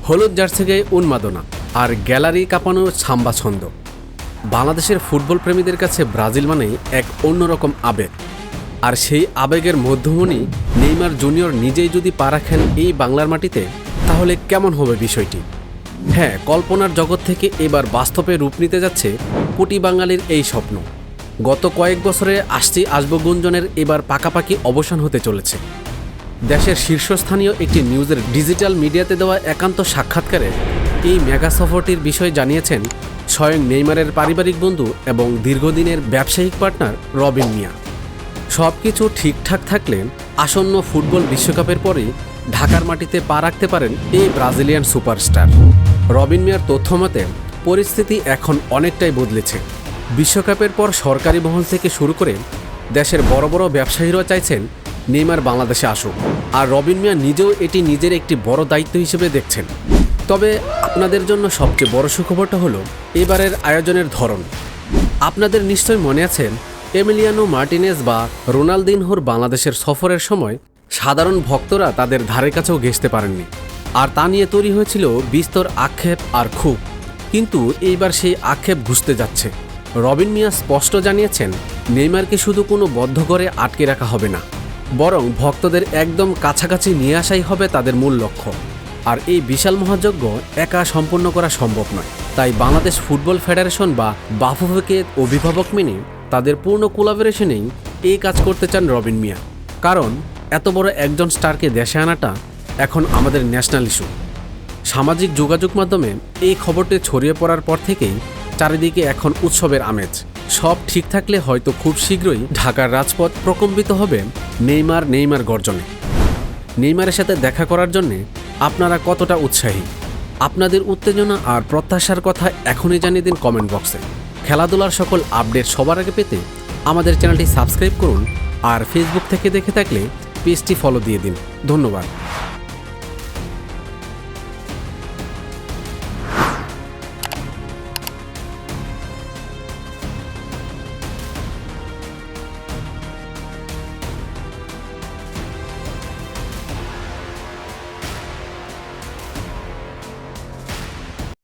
হলুদ জার্সি গায়ে উন্মাদনা আর গ্যালারি কাঁপানো সাম্বা ছন্দ। বাংলাদেশের ফুটবল প্রেমীদের কাছে ব্রাজিল মানেই এক অন্যরকম আবেগ। আর সেই আবেগের মধ্যমণি নেইমার জুনিয়র নিজেই যদি পা রাখেন এই বাংলার মাটিতে, তাহলে কেমন হবে বিষয়টি? হ্যাঁ, কল্পনার জগৎ থেকে এবার বাস্তবে রূপ নিতে যাচ্ছে কোটি বাঙালির এই স্বপ্ন। গত কয়েক বছরে আসবো গুঞ্জনের এবার পাকাপাকি অবসান হতে চলেছে। দেশের শীর্ষস্থানীয় একটি নিউজের ডিজিটাল মিডিয়াতে দেওয়া একান্ত সাক্ষাৎকারে এই মেগা সফরটির বিষয়ে জানিয়েছেন স্বয়ং নেইমারের পারিবারিক বন্ধু এবং দীর্ঘদিনের ব্যবসায়িক পার্টনার রবিন মিয়া। সব কিছু ঠিকঠাক থাকলে আসন্ন ফুটবল বিশ্বকাপের পরেই ঢাকার মাটিতে পা রাখতে পারেন এই ব্রাজিলিয়ান সুপারস্টার। রবিন মিয়ার তথ্যমতে পরিস্থিতি এখন অনেকটাই বদলেছে। বিশ্বকাপের পর সরকারি মহল থেকে শুরু করে দেশের বড় বড় ব্যবসায়ীরাও চাইছেন নেইমার বাংলাদেশে আসুক, আর রবিন মিয়া নিজেও এটি নিজের একটি বড় দায়িত্ব হিসেবে দেখছেন। তবে আপনাদের জন্য সবচেয়ে বড় সুখবরটা হলো এবারের আয়োজনের ধরন। আপনাদের নিশ্চয় মনে আছে এমিলিয়ানো মার্টিনেজ বা রোনালদিনহোর বাংলাদেশের সফরের সময় সাধারণ ভক্তরা তাদের ধারে কাছেও ঘেঁষতে পারেননি, আর তা নিয়ে তৈরি হয়েছিল বিস্তর আক্ষেপ আর ক্ষোভ। কিন্তু এইবার সেই আক্ষেপ ঘুষতে যাচ্ছে। রবিন মিয়া স্পষ্ট জানিয়েছেন, নেইমারকে শুধু কোনো বদ্ধ ঘরে আটকে রাখা হবে না, বরং ভক্তদের একদম কাছাকাছি নিয়ে আসাই হবে তাদের মূল লক্ষ্য। আর এই বিশাল মহাযজ্ঞ একা সম্পন্ন করা সম্ভব নয়। তাই বাংলাদেশ ফুটবল ফেডারেশন বা বাফুফেকে অভিভাবক মেনে তাদের পূর্ণ কোলাবোরেশনেই এই কাজ করতে চান রবিন মিয়া। কারণ এত বড় একজন স্টারকে দেশে আনাটা এখন আমাদের ন্যাশনাল ইস্যু। সামাজিক যোগাযোগ মাধ্যমে এই খবরটি ছড়িয়ে পড়ার পর থেকেই চারিদিকে এখন উৎসবের আমেজ। সব ঠিক থাকলে হয়তো খুব শীঘ্রই ঢাকার রাজপথ প্রকম্পিত হবে নেইমার গর্জনে। নেইমারের সাথে দেখা করার জন্যে আপনারা কতটা উৎসাহী? আপনাদের উত্তেজনা আর প্রত্যাশার কথা এখনই জানিয়ে দিন কমেন্ট বক্সে। খেলাধুলার সকল আপডেট সবার আগে পেতে আমাদের চ্যানেলটি সাবস্ক্রাইব করুন, আর ফেসবুক থেকে দেখে থাকলে পেজটি ফলো দিয়ে দিন। ধন্যবাদ।